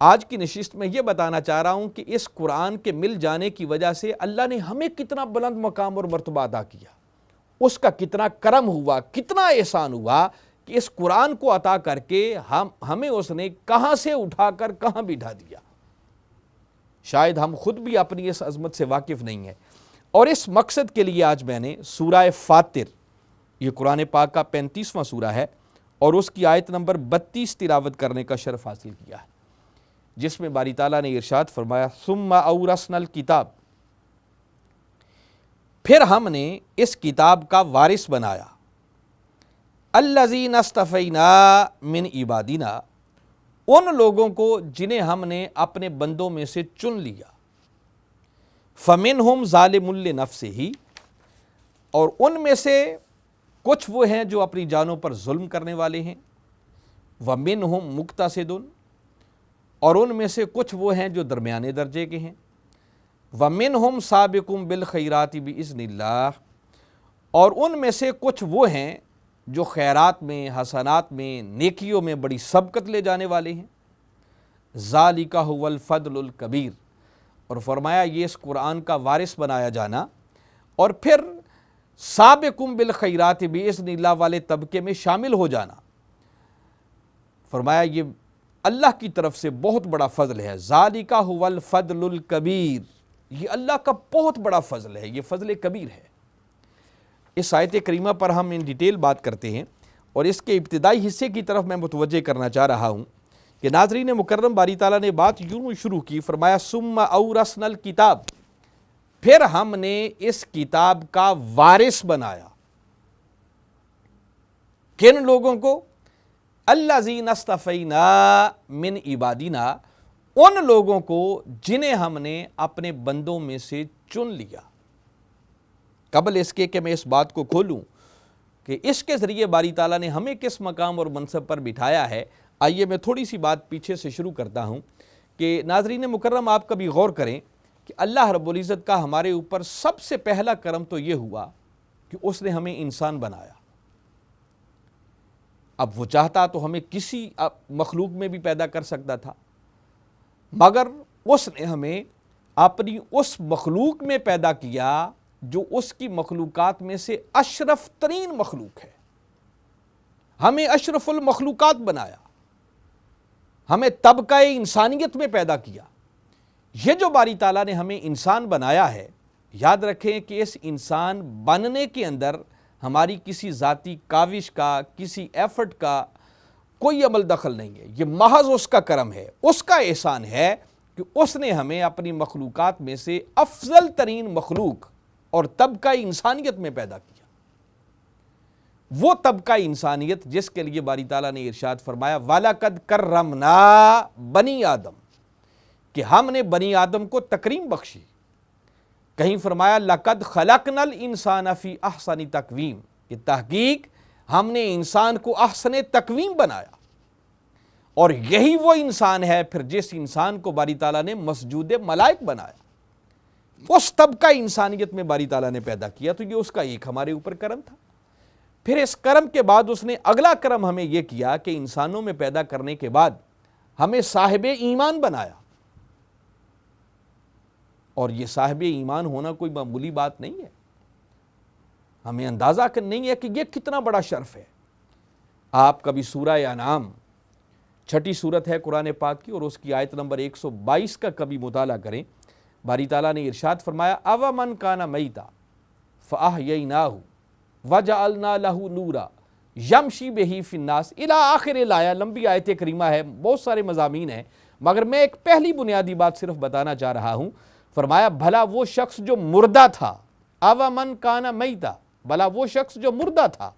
آج کی نشست میں یہ بتانا چاہ رہا ہوں کہ اس قرآن کے مل جانے کی وجہ سے اللہ نے ہمیں کتنا بلند مقام اور مرتبہ عطا کیا، اس کا کتنا کرم ہوا، کتنا احسان ہوا کہ اس قرآن کو عطا کر کے ہمیں اس نے کہاں سے اٹھا کر کہاں بٹھا دیا۔ شاید ہم خود بھی اپنی اس عظمت سے واقف نہیں ہیں، اور اس مقصد کے لیے آج میں نے سورہ فاطر، یہ قرآن پاک کا 35واں سورہ ہے، اور اس کی آیت نمبر 32 تلاوت کرنے کا شرف حاصل کیا ہے، جس میں باری تعالیٰ نے ارشاد فرمایا ثم اورثنا الکتاب، پھر ہم نے اس کتاب کا وارث بنایا، الذین اصطفینا من عبادنا، ان لوگوں کو جنہیں ہم نے اپنے بندوں میں سے چن لیا، فمنہم ظالم لنفسہ، اور ان میں سے کچھ وہ ہیں جو اپنی جانوں پر ظلم کرنے والے ہیں، ومنہم مقتصد، اور ان میں سے کچھ وہ ہیں جو درمیانے درجے کے ہیں، ومنہم سابق بالخیرات باذن اللہ، اور ان میں سے کچھ وہ ہیں جو خیرات میں، حسنات میں، نیکیوں میں بڑی سبقت لے جانے والے ہیں، ذالک هو الفضل الکبیر، اور فرمایا یہ اس قرآن کا وارث بنایا جانا اور پھر سابقم بالخیرات باذن اللہ والے طبقے میں شامل ہو جانا، فرمایا یہ اللہ کی طرف سے بہت بڑا فضل ہے، ذالک هو الفضل الکبیر، یہ اللہ کا بہت بڑا فضل ہے، یہ فضل کبیر ہے۔ اس آیت کریمہ پر ہم ان ڈیٹیل بات کرتے ہیں، اور اس کے ابتدائی حصے کی طرف میں متوجہ کرنا چاہ رہا ہوں کہ ناظرین مکرم، باری تعالیٰ نے بات یوں شروع کی، فرمایا ثم اورثنا الکتاب، پھر ہم نے اس کتاب کا وارث بنایا، کن لوگوں کو؟ الذین اصطفینا من عبادنا، ان لوگوں کو جنہیں ہم نے اپنے بندوں میں سے چن لیا۔ قبل اس کے کہ میں اس بات کو کھولوں کہ اس کے ذریعے باری تعالیٰ نے ہمیں کس مقام اور منصب پر بٹھایا ہے، آئیے میں تھوڑی سی بات پیچھے سے شروع کرتا ہوں کہ ناظرین مکرم آپ کبھی غور کریں کہ اللہ رب العزت کا ہمارے اوپر سب سے پہلا کرم تو یہ ہوا کہ اس نے ہمیں انسان بنایا۔ اب وہ چاہتا تو ہمیں کسی مخلوق میں بھی پیدا کر سکتا تھا، مگر اس نے ہمیں اپنی اس مخلوق میں پیدا کیا جو اس کی مخلوقات میں سے اشرف ترین مخلوق ہے، ہمیں اشرف المخلوقات بنایا، ہمیں طبقہ انسانیت میں پیدا کیا۔ یہ جو باری تعالیٰ نے ہمیں انسان بنایا ہے، یاد رکھیں کہ اس انسان بننے کے اندر ہماری کسی ذاتی کاوش کا، کسی ایفرٹ کا کوئی عمل دخل نہیں ہے، یہ محض اس کا کرم ہے، اس کا احسان ہے کہ اس نے ہمیں اپنی مخلوقات میں سے افضل ترین مخلوق اور طبقہ انسانیت میں پیدا کیا۔ وہ طبقہ انسانیت جس کے لیے باری تعالیٰ نے ارشاد فرمایا وَلَقَدْ كَرَّمْنَا بنی آدم، کہ ہم نے بنی آدم کو تکریم بخشی۔ کہیں فرمایا لَقَدْ خَلَقْنَا الْإِنسَانَ فِي أَحْسَنِ تَقْوِيمٍ، کہ تحقیق ہم نے انسان کو احسن تقویم بنایا، اور یہی وہ انسان ہے پھر جس انسان کو باری تعالیٰ نے مسجود ملائک بنایا، اس طبقہ انسانیت میں باری تعالیٰ نے پیدا کیا، تو یہ اس کا ایک ہمارے اوپر کرم تھا۔ پھر اس کرم کے بعد اس نے اگلا کرم ہمیں یہ کیا کہ انسانوں میں پیدا کرنے کے بعد ہمیں صاحب ایمان بنایا، اور یہ صاحب ایمان ہونا کوئی معمولی بات نہیں ہے، ہمیں اندازہ نہیں ہے کہ یہ کتنا بڑا شرف ہے۔ آپ کبھی سورہ انعام، چھٹی صورت ہے قرآن پاک کی، اور اس کی آیت نمبر 122 کا کبھی مطالعہ کریں، باری تعالیٰ نے ارشاد فرمایا اَوَمَنْ كَانَ مَيْتًا فَأَحْيَيْنَاهُ وَجَعَلْنَا لَهُ نُورًا يَمْشِي بِهِ فِي النَّاسِ اِلَىٰ آخر الآیہ۔ لمبی آیت کریمہ ہے، بہت سارے مضامین ہیں، مگر میں ایک پہلی بنیادی بات صرف بتانا چاہ رہا ہوں۔ فرمایا بھلا وہ شخص جو مردہ تھا، اَوَمَنْ كَانَ مَيْتًا، بھلا وہ شخص جو مردہ تھا،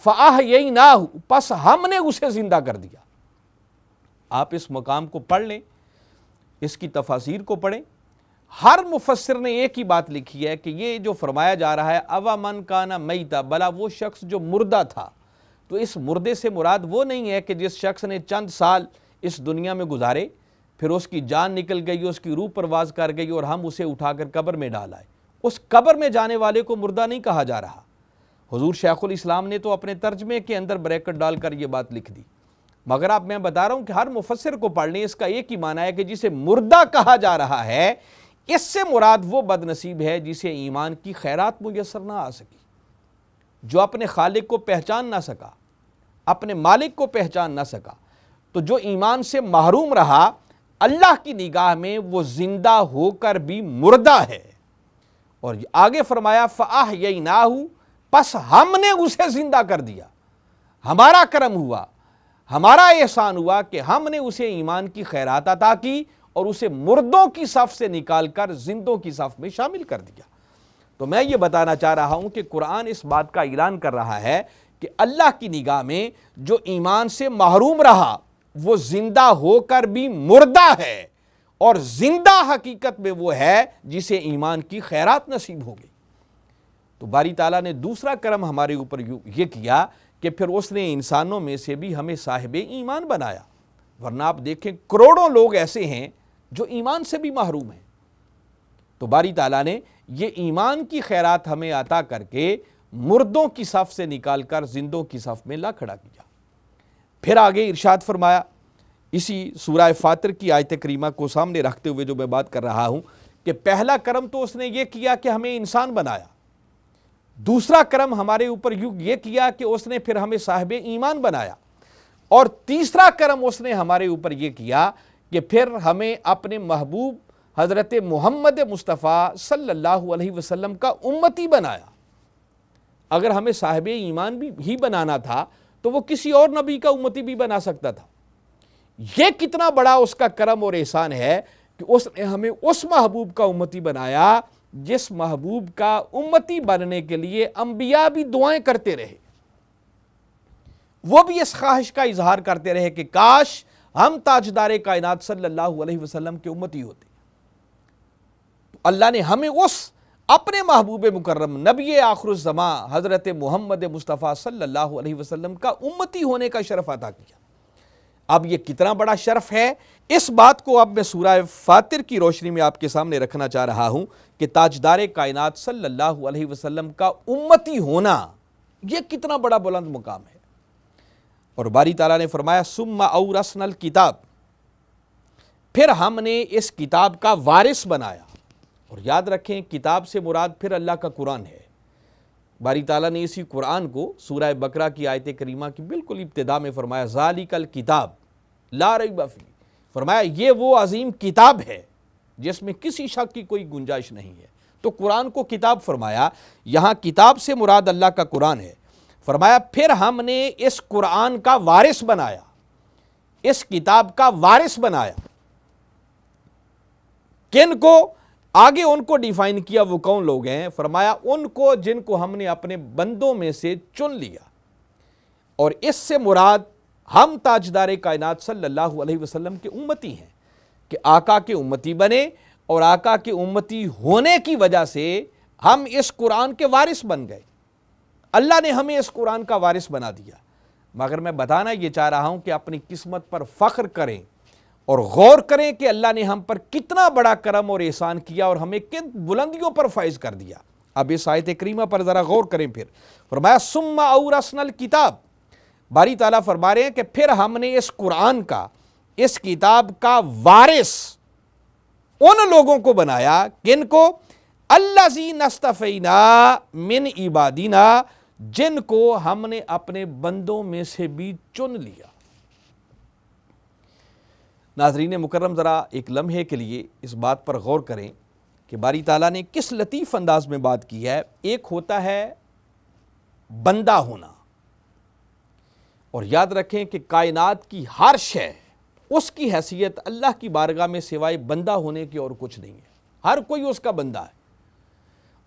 فَأَحْيَيْنَاهُ، پس ہم نے اسے زندہ کر دیا۔ آپ اس مقام کو پڑھ لیں، اس کی تفاسیر کو پڑھیں، ہر مفسر نے ایک ہی بات لکھی ہے کہ یہ جو فرمایا جا رہا ہے اَوَمَنْ كَانَ مَيْتًا، بھلا وہ شخص جو مردہ تھا، تو اس مردے سے مراد وہ نہیں ہے کہ جس شخص نے چند سال اس دنیا میں گزارے، پھر اس کی جان نکل گئی، اس کی روح پرواز کر گئی اور ہم اسے اٹھا کر قبر میں ڈال آئے۔ اس قبر میں جانے والے کو مردہ نہیں کہا جا رہا۔ حضور شیخ الاسلام نے تو اپنے ترجمے کے اندر بریکٹ ڈال کر یہ بات لکھ دی، مگر اب میں بتا رہا ہوں کہ ہر مفسر کو پڑھ لیں، اس کا ایک ہی معنی ہے کہ جسے مردہ کہا جا رہا ہے، اس سے مراد وہ بد نصیب ہے جسے ایمان کی خیرات میسر نہ آ سکی، جو اپنے خالق کو پہچان نہ سکا، اپنے مالک کو پہچان نہ سکا، تو جو ایمان سے محروم رہا، اللہ کی نگاہ میں وہ زندہ ہو کر بھی مردہ ہے۔ اور آگے فرمایا فَأَحْيَيْنَاهُ، پس ہم نے اسے زندہ کر دیا، ہمارا کرم ہوا، ہمارا احسان ہوا کہ ہم نے اسے ایمان کی خیرات عطا کی اور اسے مردوں کی صف سے نکال کر زندوں کی صف میں شامل کر دیا۔ تو میں یہ بتانا چاہ رہا ہوں کہ قرآن اس بات کا اعلان کر رہا ہے کہ اللہ کی نگاہ میں جو ایمان سے محروم رہا وہ زندہ ہو کر بھی مردہ ہے، اور زندہ حقیقت میں وہ ہے جسے ایمان کی خیرات نصیب ہوگی۔ تو باری تعالیٰ نے دوسرا کرم ہمارے اوپر یہ کیا کہ پھر اس نے انسانوں میں سے بھی ہمیں صاحب ایمان بنایا، ورنہ آپ دیکھیں کروڑوں لوگ ایسے ہیں جو ایمان سے بھی محروم ہیں۔ تو باری تعالیٰ نے یہ ایمان کی خیرات ہمیں عطا کر کے مردوں کی صف سے نکال کر زندوں کی صف میں لا کھڑا کیا۔ پھر آگے ارشاد فرمایا، اسی سورہ فاطر کی آیت کریمہ کو سامنے رکھتے ہوئے جو میں بات کر رہا ہوں، کہ پہلا کرم تو اس نے یہ کیا کہ ہمیں انسان بنایا، دوسرا کرم ہمارے اوپر یہ کیا کہ اس نے پھر ہمیں صاحب ایمان بنایا، اور تیسرا کرم اس نے ہمارے اوپر یہ کیا کہ پھر ہمیں اپنے محبوب حضرت محمد مصطفیٰ صلی اللہ علیہ وسلم کا امتی بنایا۔ اگر ہمیں صاحب ایمان بھی ہی بنانا تھا تو وہ کسی اور نبی کا امتی بھی بنا سکتا تھا۔ یہ کتنا بڑا اس کا کرم اور احسان ہے کہ اس نے ہمیں اس محبوب کا امتی بنایا جس محبوب کا امتی بننے کے لیے انبیاء بھی دعائیں کرتے رہے، وہ بھی اس خواہش کا اظہار کرتے رہے کہ کاش ہم تاجدار کائنات صلی اللہ علیہ وسلم کے امتی ہوتے۔ تو اللہ نے ہمیں اس اپنے محبوب مکرم نبی آخر الزماں حضرت محمد مصطفیٰ صلی اللہ علیہ وسلم کا امتی ہونے کا شرف عطا کیا۔ اب یہ کتنا بڑا شرف ہے، اس بات کو اب میں سورہ فاطر کی روشنی میں آپ کے سامنے رکھنا چاہ رہا ہوں کہ تاجدار کائنات صلی اللہ علیہ وسلم کا امتی ہونا یہ کتنا بڑا بلند مقام ہے۔ اور باری تعالیٰ نے فرمایا ثم اورثنا الکتاب، پھر ہم نے اس کتاب کا وارث بنایا۔ اور یاد رکھیں کتاب سے مراد پھر اللہ کا قرآن ہے۔ باری تعالیٰ نے اسی قرآن کو سورہ بقرہ کی آیت کریمہ کی بالکل ابتدا میں فرمایا ذالک الکتاب لا ریب فیہ، فرمایا یہ وہ عظیم کتاب ہے جس میں کسی شک کی کوئی گنجائش نہیں ہے۔ تو قرآن کو کتاب فرمایا، یہاں کتاب سے مراد اللہ کا قرآن ہے۔ فرمایا پھر ہم نے اس قرآن کا وارث بنایا، اس کتاب کا وارث بنایا۔ کن کو؟ آگے ان کو ڈیفائن کیا وہ کون لوگ ہیں، فرمایا ان کو جن کو ہم نے اپنے بندوں میں سے چن لیا، اور اس سے مراد ہم تاجدار کائنات صلی اللہ علیہ وسلم کے امتی ہیں کہ آقا کے امتی بنے، اور آقا کے امتی ہونے کی وجہ سے ہم اس قرآن کے وارث بن گئے۔ اللہ نے ہمیں اس قرآن کا وارث بنا دیا۔ مگر میں بتانا یہ چاہ رہا ہوں کہ اپنی قسمت پر فخر کریں اور غور کریں کہ اللہ نے ہم پر کتنا بڑا کرم اور احسان کیا اور ہمیں کن بلندیوں پر فائز کر دیا۔ اب اس آیت کریمہ پر ذرا غور کریں۔ پھر فرمایا ثم اورثنا الکتاب، باری تعالیٰ فرما رہے ہیں کہ پھر ہم نے اس قرآن کا، اس کتاب کا وارث ان لوگوں کو بنایا، کن کو؟ الذین اصطفینا من عبادنا، جن کو ہم نے اپنے بندوں میں سے بھی چن لیا۔ ناظرین مکرم ذرا ایک لمحے کے لیے اس بات پر غور کریں کہ باری تعالیٰ نے کس لطیف انداز میں بات کی ہے۔ ایک ہوتا ہے بندہ ہونا، اور یاد رکھیں کہ کائنات کی ہر شے اس کی حیثیت اللہ کی بارگاہ میں سوائے بندہ ہونے کی اور کچھ نہیں ہے۔ ہر کوئی اس کا بندہ ہے،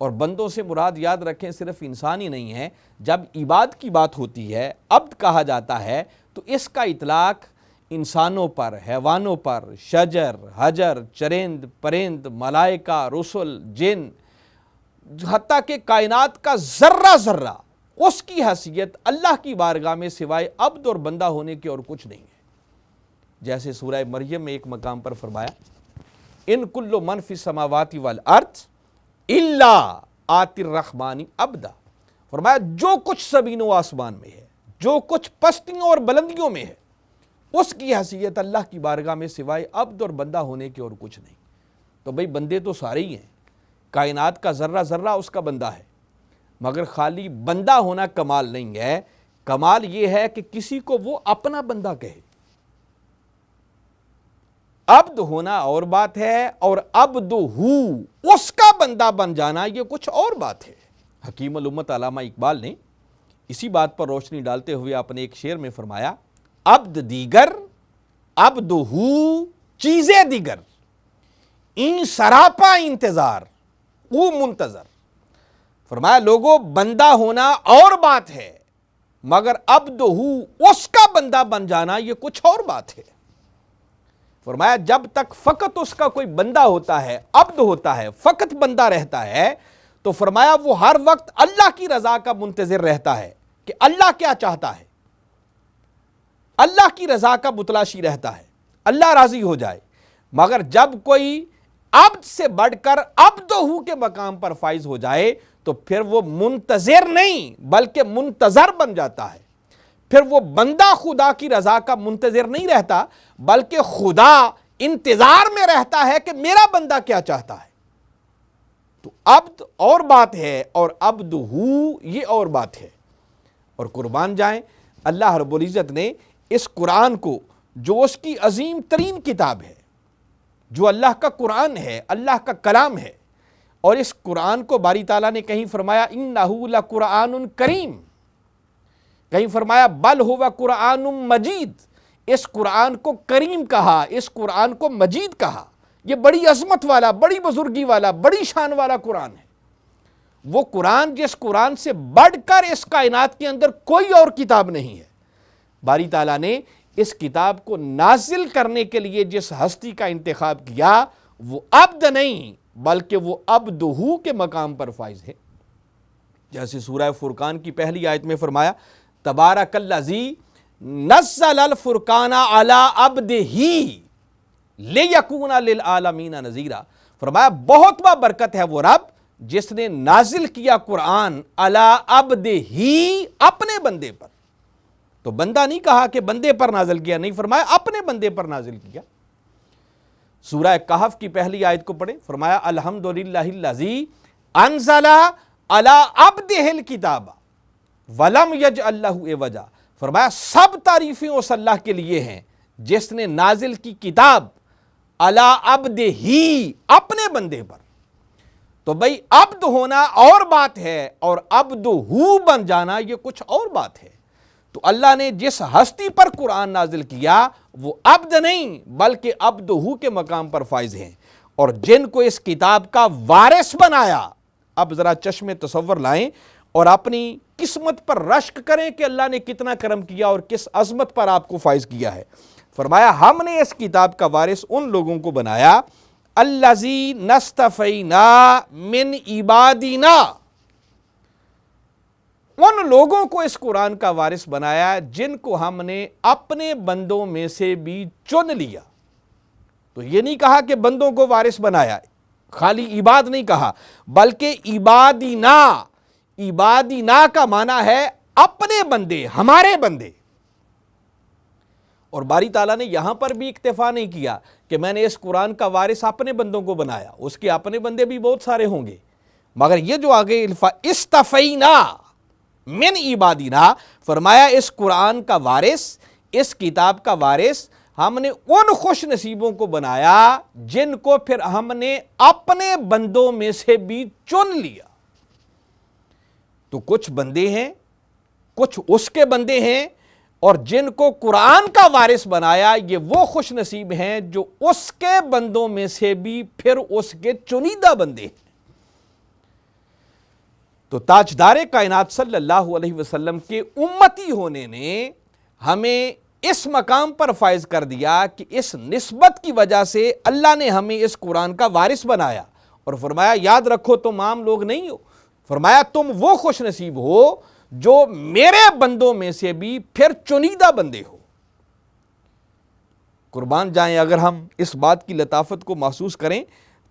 اور بندوں سے مراد یاد رکھیں صرف انسان ہی نہیں ہے۔ جب عباد کی بات ہوتی ہے، عبد کہا جاتا ہے، تو اس کا اطلاق انسانوں پر، حیوانوں پر، شجر، حجر، چرند، پرند، ملائکہ، رسل، جن، حتیٰ کہ کائنات کا ذرہ ذرہ اس کی حیثیت اللہ کی بارگاہ میں سوائے عبد اور بندہ ہونے کی اور کچھ نہیں ہے۔ جیسے سورہ مریم میں ایک مقام پر فرمایا ان کل من فی السماوات والارض الا آتی الرحمن عبدا، فرمایا جو کچھ زمین و آسمان میں ہے، جو کچھ پستیوں اور بلندیوں میں ہے، اس کی حیثیت اللہ کی بارگاہ میں سوائے عبد اور بندہ ہونے کے اور کچھ نہیں۔ تو بھئی بندے تو سارے ہی ہیں، کائنات کا ذرہ ذرہ اس کا بندہ ہے، مگر خالی بندہ ہونا کمال نہیں ہے، کمال یہ ہے کہ کسی کو وہ اپنا بندہ کہے۔ عبد ہونا اور بات ہے، اور عبد اس کا بندہ بن جانا یہ کچھ اور بات ہے۔ حکیم الامت علامہ اقبال نے اسی بات پر روشنی ڈالتے ہوئے اپنے ایک شعر میں فرمایا، عبد دیگر عبد چیزیں دیگر، این سراپا انتظار او منتظر۔ فرمایا لوگوں، بندہ ہونا اور بات ہے، مگر عبد اس کا بندہ بن جانا یہ کچھ اور بات ہے۔ فرمایا جب تک فقط اس کا کوئی بندہ ہوتا ہے، عبد ہوتا ہے، فقط بندہ رہتا ہے، تو فرمایا وہ ہر وقت اللہ کی رضا کا منتظر رہتا ہے کہ اللہ کیا چاہتا ہے، اللہ کی رضا کا متلاشی رہتا ہے، اللہ راضی ہو جائے۔ مگر جب کوئی عبد سے بڑھ کر عبد کے مقام پر فائز ہو جائے تو پھر وہ منتظر نہیں بلکہ منتظر بن جاتا ہے۔ پھر وہ بندہ خدا کی رضا کا منتظر نہیں رہتا بلکہ خدا انتظار میں رہتا ہے کہ میرا بندہ کیا چاہتا ہے۔ تو عبد اور بات ہے اور عبد یہ اور بات ہے۔ اور قربان جائیں، اللہ رب العزت نے اس قرآن کو، جو اس کی عظیم ترین کتاب ہے، جو اللہ کا قرآن ہے، اللہ کا کلام ہے، اور اس قرآن کو باری تعالیٰ نے کہیں فرمایا اِنَّهُ لَقُرْآنٌ کریم، کہیں فرمایا بل ہوا قرآن مجید، اس قرآن کو کریم کہا، اس قرآن کو مجید کہا۔ یہ بڑی عظمت والا، بڑی بزرگی والا، بڑی شان والا قرآن ہے۔ وہ قرآن جس قرآن سے بڑھ کر اس کائنات کے اندر کوئی اور کتاب نہیں ہے۔ باری تعالیٰ نے اس کتاب کو نازل کرنے کے لیے جس ہستی کا انتخاب کیا، وہ عبد نہیں بلکہ وہ عبد کے مقام پر فائز ہے۔ جیسے سورہ فرقان کی پہلی آیت میں فرمایا، تبارک الذی نزل الفرقان علی عبدہ لیکون للعالمین نذیرا۔ فرمایا بہت با برکت ہے وہ رب جس نے نازل کیا قرآن علی عبدہ، اپنے بندے پر۔ تو بندہ نہیں کہا کہ بندے پر نازل کیا، نہیں، فرمایا اپنے بندے پر نازل کیا۔ سورہ کہف کی پہلی آیت کو پڑھیں، فرمایا الحمدللہ الذی انزل علی عبدہ الکتاب ولم یجعل لہ عوجا۔ فرمایا سب تعریفیں اس اللہ کے لیے ہیں جس نے نازل کی کتاب علی عبدہ، اپنے بندے پر۔ تو بھئی عبد ہونا اور بات ہے اور عبد بن جانا یہ کچھ اور بات ہے۔ تو اللہ نے جس ہستی پر قرآن نازل کیا وہ عبد نہیں بلکہ عبد کے مقام پر فائز ہیں، اور جن کو اس کتاب کا وارث بنایا۔ اب ذرا چشم تصور لائیں اور اپنی قسمت پر رشک کریں کہ اللہ نے کتنا کرم کیا اور کس عظمت پر آپ کو فائز کیا ہے۔ فرمایا ہم نے اس کتاب کا وارث ان لوگوں کو بنایا، الذی نصطفینا من عبادنا، ان لوگوں کو اس قرآن کا وارث بنایا جن کو ہم نے اپنے بندوں میں سے بھی چن لیا۔ تو یہ نہیں کہا کہ بندوں کو وارث بنایا، خالی عباد نہیں کہا، بلکہ عبادنا، عبادنا کا معنی ہے اپنے بندے، ہمارے بندے۔ اور باری تعالیٰ نے یہاں پر بھی اکتفا نہیں کیا کہ میں نے اس قرآن کا وارث اپنے بندوں کو بنایا، اس کے اپنے بندے بھی بہت سارے ہوں گے، مگر یہ جو آگے استفینا من عبادنا، فرمایا اس قرآن کا وارث، اس کتاب کا وارث ہم نے ان خوش نصیبوں کو بنایا جن کو پھر ہم نے اپنے بندوں میں سے بھی چن لیا۔ تو کچھ بندے ہیں، کچھ اس کے بندے ہیں، اور جن کو قرآن کا وارث بنایا یہ وہ خوش نصیب ہیں جو اس کے بندوں میں سے بھی پھر اس کے چنیدہ بندے ہیں۔ تو تاجدار کائنات صلی اللہ علیہ وسلم کے امتی ہونے نے ہمیں اس مقام پر فائز کر دیا کہ اس نسبت کی وجہ سے اللہ نے ہمیں اس قرآن کا وارث بنایا، اور فرمایا یاد رکھو تم عام لوگ نہیں ہو، فرمایا تم وہ خوش نصیب ہو جو میرے بندوں میں سے بھی پھر چنیدہ بندے ہو۔ قربان جائیں، اگر ہم اس بات کی لطافت کو محسوس کریں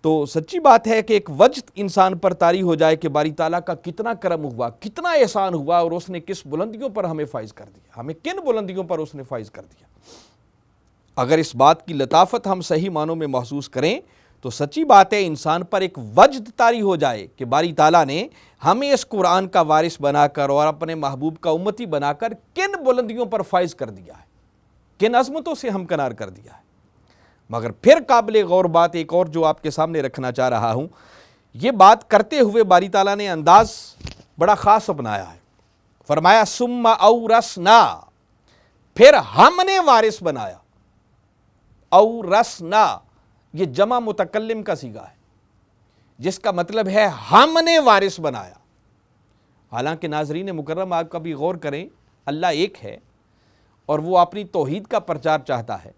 تو سچی بات ہے کہ ایک وجد انسان پر طاری ہو جائے کہ باری تعالیٰ کا کتنا کرم ہوا، کتنا احسان ہوا، اور اس نے کس بلندیوں پر ہمیں فائز کر دیا، ہمیں کن بلندیوں پر اس نے فائز کر دیا۔ اگر اس بات کی لطافت ہم صحیح معنوں میں محسوس کریں تو سچی بات ہے انسان پر ایک وجد طاری ہو جائے کہ باری تعالیٰ نے ہمیں اس قرآن کا وارث بنا کر اور اپنے محبوب کا امتی بنا کر کن بلندیوں پر فائز کر دیا ہے، کن عظمتوں سے ہمکنار کر دیا ہے۔ مگر پھر قابل غور بات ایک اور جو آپ کے سامنے رکھنا چاہ رہا ہوں، یہ بات کرتے ہوئے باری تعالیٰ نے انداز بڑا خاص اپنایا ہے۔ فرمایا ثم اورثنا، پھر ہم نے وارث بنایا۔ اورثنا یہ جمع متکلم کا صیغہ ہے، جس کا مطلب ہے ہم نے وارث بنایا۔ حالانکہ ناظرین مکرم آپ کبھی غور کریں، اللہ ایک ہے اور وہ اپنی توحید کا پرچار چاہتا ہے،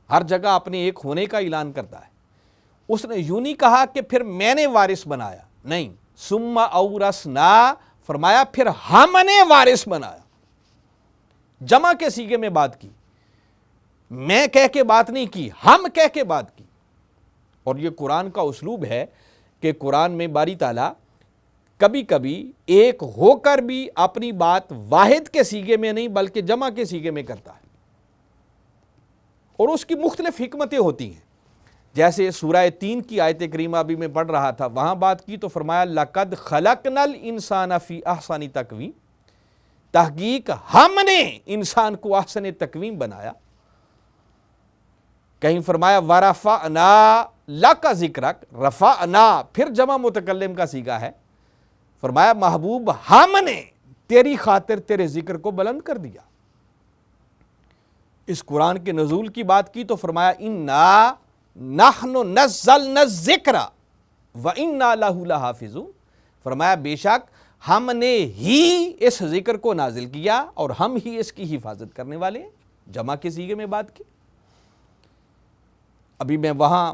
ہر جگہ اپنے ایک ہونے کا اعلان کرتا ہے۔ اس نے یوں نہیں کہا کہ پھر میں نے وارث بنایا، نہیں، ثم اورثنا فرمایا پھر ہم نے وارث بنایا۔ جمع کے صیغے میں بات کی، میں کہہ کے بات نہیں کی، ہم کہہ کے بات کی۔ اور یہ قرآن کا اسلوب ہے کہ قرآن میں باری تعالیٰ کبھی کبھی ایک ہو کر بھی اپنی بات واحد کے صیغے میں نہیں بلکہ جمع کے صیغے میں کرتا ہے، اور اس کی مختلف حکمتیں ہوتی ہیں۔ جیسے سورہ 3 کی آیت کریمہ ابھی میں پڑھ رہا تھا، وہاں بات کی تو فرمایا لَقَدْ خَلَقْنَا الْإِنسَانَ فِي أَحْسَنِ تَقْوِيمٍ، تحقیق ہم نے انسان کو احسن تقویم بنایا۔ کہیں فرمایا وَرَفَعْنَا لَكَ ذِكْرَكَ، رفعنا پھر جمع متکلم کا صیغہ ہے، فرمایا محبوب ہم نے تیری خاطر تیرے ذکر کو بلند کر دیا۔ اس قرآن کے نزول کی بات کی تو فرمایا اِنَّا نَحْنُ نَزَّلْنَا الذِّكْرَ وَإِنَّا لَهُ لَحَافِظُونَ، فرمایا بے شک ہم نے ہی اس ذکر کو نازل کیا اور ہم ہی اس کی حفاظت کرنے والے ہیں۔ جمع کے صیغے میں بات کی۔ ابھی میں وہاں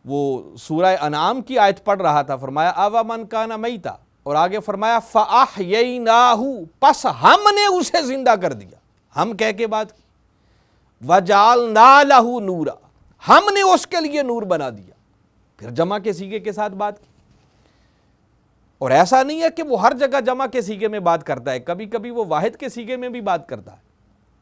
وہ سورہ انعام کی آیت پڑھ رہا تھا، فرمایا اَوَمَنْ كَانَ مَيْتًا، اور آگے فرمایا فَأَحْيَيْنَاهُ، پس ہم نے اسے زندہ کر دیا۔ ہم کہہ کے بات کی۔ وَجَعَلْنَا لَهُ نُورًا، ہم نے اس کے لیے نور بنا دیا۔ پھر جمع کے صیغے کے ساتھ بات کی۔ اور ایسا نہیں ہے کہ وہ ہر جگہ جمع کے صیغے میں بات کرتا ہے، کبھی کبھی وہ واحد کے صیغے میں بھی بات کرتا ہے۔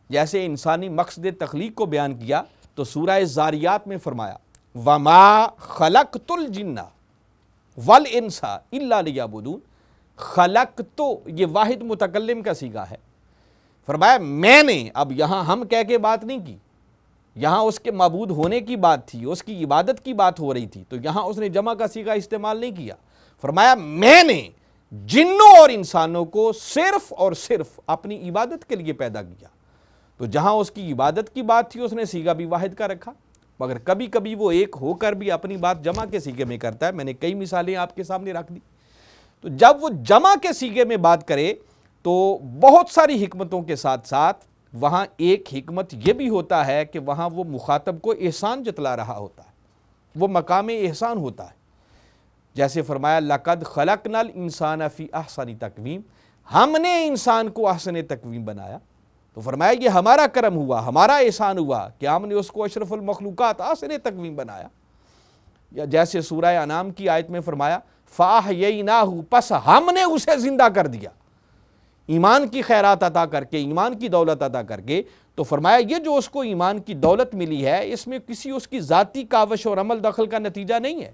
جیسے انسانی مقصد تخلیق کو بیان کیا تو سورہ زاریات میں فرمایا وَمَا خَلَقْتُ الْجِنَّ وَالْإِنسَ إِلَّا لِيَعْبُدُونَ، خلقت یہ واحد متکلم کا صیغہ ہے۔ فرمایا میں نے، اب یہاں ہم کہہ کے بات نہیں کی، یہاں اس کے معبود ہونے کی بات تھی، اس کی عبادت کی بات ہو رہی تھی، تو یہاں اس نے جمع کا صیغہ استعمال نہیں کیا۔ فرمایا میں نے جنوں اور انسانوں کو صرف اور صرف اپنی عبادت کے لیے پیدا کیا۔ تو جہاں اس کی عبادت کی بات تھی اس نے صیغہ بھی واحد کا رکھا، مگر کبھی کبھی وہ ایک ہو کر بھی اپنی بات جمع کے صیغے میں کرتا ہے۔ میں نے کئی مثالیں آپ کے سامنے رکھ دی۔ تو جب وہ جمع کے صیغے میں بات کرے تو بہت ساری حکمتوں کے ساتھ ساتھ وہاں ایک حکمت یہ بھی ہوتا ہے کہ وہاں وہ مخاطب کو احسان جتلا رہا ہوتا ہے، وہ مقام احسان ہوتا ہے۔ جیسے فرمایا لَقَدْ خَلَقْنَا الْإِنسَانَ فِي أَحْسَنِ تَقْوِيمٍ، ہم نے انسان کو احسن تقویم بنایا۔ تو فرمایا یہ ہمارا کرم ہوا، ہمارا احسان ہوا کہ ہم نے اس کو اشرف المخلوقات احسن تقویم بنایا۔ یا جیسے سورہ انعام کی آیت میں فرمایا فَأَحْيَيْنَاهُ، پس ہم نے اسے زندہ کر دیا، ایمان کی خیرات عطا کر کے، ایمان کی دولت عطا کر کے۔ تو فرمایا یہ جو اس کو ایمان کی دولت ملی ہے اس میں کسی اس کی ذاتی کاوش اور عمل دخل کا نتیجہ نہیں ہے،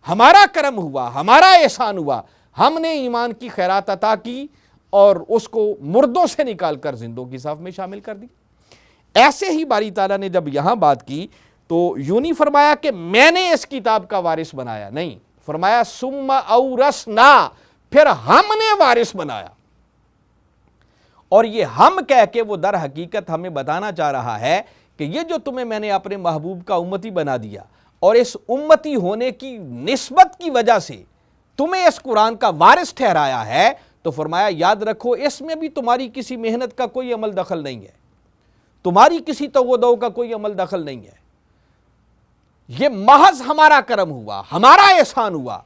ہمارا کرم ہوا، ہمارا احسان ہوا، ہم نے ایمان کی خیرات عطا کی اور اس کو مردوں سے نکال کر زندوں کی صف میں شامل کر دی۔ ایسے ہی باری تعالیٰ نے جب یہاں بات کی تو یوں نہیں فرمایا کہ میں نے اس کتاب کا وارث بنایا، نہیں، فرمایا ثم اورثنا، پھر ہم نے وارث بنایا۔ اور یہ ہم کہہ کے وہ در حقیقت ہمیں بتانا چاہ رہا ہے کہ یہ جو تمہیں میں نے اپنے محبوب کا امتی بنا دیا اور اس امتی ہونے کی نسبت کی وجہ سے تمہیں اس قرآن کا وارث ٹھہرایا ہے، تو فرمایا یاد رکھو اس میں بھی تمہاری کسی محنت کا کوئی عمل دخل نہیں ہے، تمہاری کسی تو کا کوئی عمل دخل نہیں ہے، یہ محض ہمارا کرم ہوا، ہمارا احسان ہوا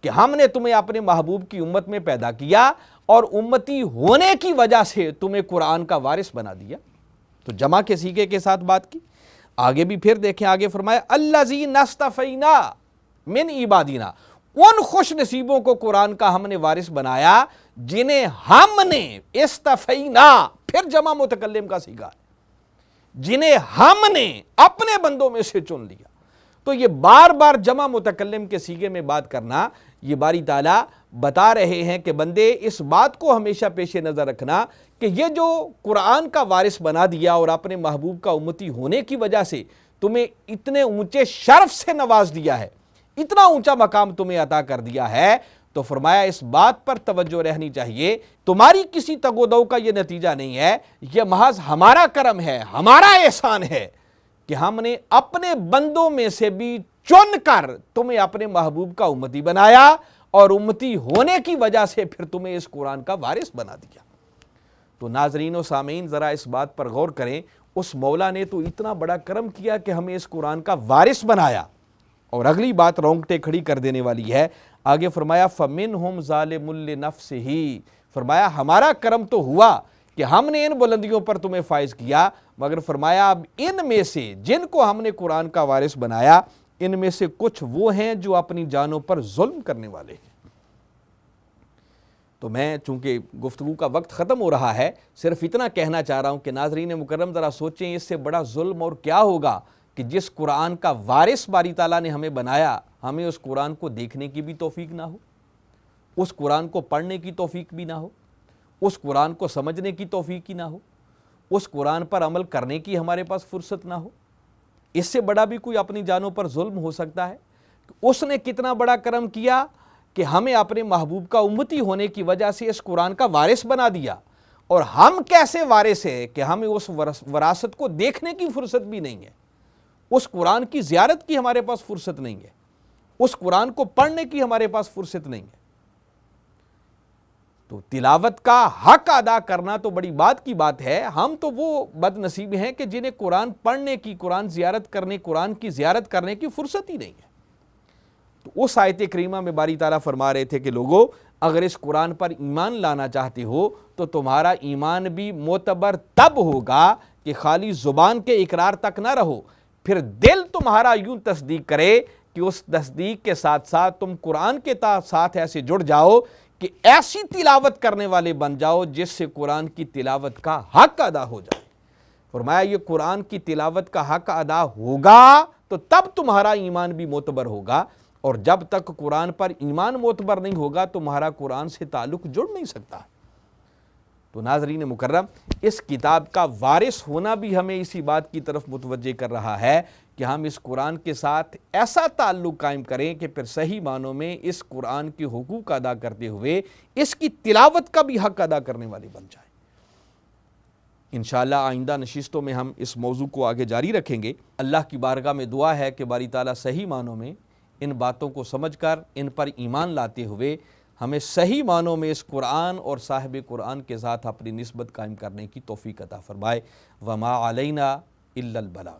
کہ ہم نے تمہیں اپنے محبوب کی امت میں پیدا کیا اور امتی ہونے کی وجہ سے تمہیں قرآن کا وارث بنا دیا۔ تو جمع کے صیغے کے ساتھ بات کی۔ آگے بھی پھر دیکھیں، آگے فرمایا الذین اصطفینا من عبادنا، ان خوش نصیبوں کو قرآن کا ہم نے وارث بنایا جنہیں ہم نے استفینا، پھر جمع متکلم کا صیغہ ہے، جنہیں ہم نے اپنے بندوں میں سے چن لیا۔ تو یہ بار بار جمع متکلم کے صیغے میں بات کرنا، یہ باری تعالیٰ بتا رہے ہیں کہ بندے اس بات کو ہمیشہ پیش نظر رکھنا کہ یہ جو قرآن کا وارث بنا دیا اور اپنے محبوب کا امتی ہونے کی وجہ سے تمہیں اتنے اونچے شرف سے نواز دیا ہے، اتنا اونچا مقام تمہیں عطا کر دیا ہے، تو فرمایا اس بات پر توجہ رہنی چاہیے، تمہاری کسی تگ و دو کا یہ نتیجہ نہیں ہے، یہ محض ہمارا کرم ہے، ہمارا احسان ہے کہ ہم نے اپنے بندوں میں سے بھی چن کر تمہیں اپنے محبوب کا امتی بنایا اور امتی ہونے کی وجہ سے پھر تمہیں اس قرآن کا وارث بنا دیا۔ تو ناظرین و سامعین ذرا اس بات پر غور کریں، اس مولا نے تو اتنا بڑا کرم کیا کہ ہمیں اس قرآن کا وارث بنایا۔ اور اگلی بات رونگٹے کھڑی کر دینے والی ہے، آگے فرمایا فَمِنْهُمْ ظَالِمٌ لِنَفْسِهِ، فرمایا ہمارا کرم تو ہوا کہ ہم نے ان بلندیوں پر تمہیں فائز کیا، مگر فرمایا اب ان میں سے جن کو ہم نے قرآن کا وارث بنایا، ان میں سے کچھ وہ ہیں جو اپنی جانوں پر ظلم کرنے والے ہیں۔ تو میں چونکہ گفتگو کا وقت ختم ہو رہا ہے، صرف اتنا کہنا چاہ رہا ہوں کہ ناظرین مکرم ذرا سوچیں اس سے بڑا ظلم اور کیا ہوگا کہ جس قرآن کا وارث باری تعالیٰ نے ہمیں بنایا، ہمیں اس قرآن کو دیکھنے کی بھی توفیق نہ ہو، اس قرآن کو پڑھنے کی توفیق بھی نہ ہو، اس قرآن کو سمجھنے کی توفیق ہی نہ ہو، اس قرآن پر عمل کرنے کی ہمارے پاس فرصت نہ ہو۔ اس سے بڑا بھی کوئی اپنی جانوں پر ظلم ہو سکتا ہے؟ اس نے کتنا بڑا کرم کیا کہ ہمیں اپنے محبوب کا امتی ہونے کی وجہ سے اس قرآن کا وارث بنا دیا، اور ہم کیسے وارث ہیں کہ ہمیں اس وراثت کو دیکھنے کی فرصت بھی نہیں ہے، اس قرآن کی زیارت کی ہمارے پاس فرصت نہیں ہے، اس قرآن کو پڑھنے کی ہمارے پاس فرصت نہیں ہے۔ تو تلاوت کا حق ادا کرنا تو بڑی بات کی بات ہے، ہم تو وہ بد نصیب ہیں کہ جنہیں قرآن پڑھنے کی، قرآن زیارت کرنے، قرآن کی زیارت کرنے کی فرصت ہی نہیں ہے۔ تو اس آیت کریمہ میں باری تعالیٰ فرما رہے تھے کہ لوگو اگر اس قرآن پر ایمان لانا چاہتے ہو تو تمہارا ایمان بھی معتبر تب ہوگا کہ خالی زبان کے اقرار تک نہ رہو، پھر دل تمہارا یوں تصدیق کرے کہ اس تصدیق کے ساتھ ساتھ تم قرآن کے ساتھ ایسے جڑ جاؤ کہ ایسی تلاوت کرنے والے بن جاؤ جس سے قرآن کی تلاوت کا حق ادا ہو جائے۔ فرمایا یہ قرآن کی تلاوت کا حق ادا ہوگا تو تب تمہارا ایمان بھی معتبر ہوگا، اور جب تک قرآن پر ایمان معتبر نہیں ہوگا تمہارا قرآن سے تعلق جڑ نہیں سکتا۔ تو ناظرین مکرم، اس کتاب کا وارث ہونا بھی ہمیں اسی بات کی طرف متوجہ کر رہا ہے کہ ہم اس قرآن کے ساتھ ایسا تعلق قائم کریں کہ پھر صحیح معنوں میں اس قرآن کے حقوق ادا کرتے ہوئے اس کی تلاوت کا بھی حق ادا کرنے والے بن جائیں۔ انشاءاللہ آئندہ نشستوں میں ہم اس موضوع کو آگے جاری رکھیں گے۔ اللہ کی بارگاہ میں دعا ہے کہ باری تعالیٰ صحیح معنوں میں ان باتوں کو سمجھ کر ان پر ایمان لاتے ہوئے ہمیں صحیح معنوں میں اس قرآن اور صاحب قرآن کے ساتھ اپنی نسبت قائم کرنے کی توفیق عطا فرمائے۔ وما علینا الا البلاغ۔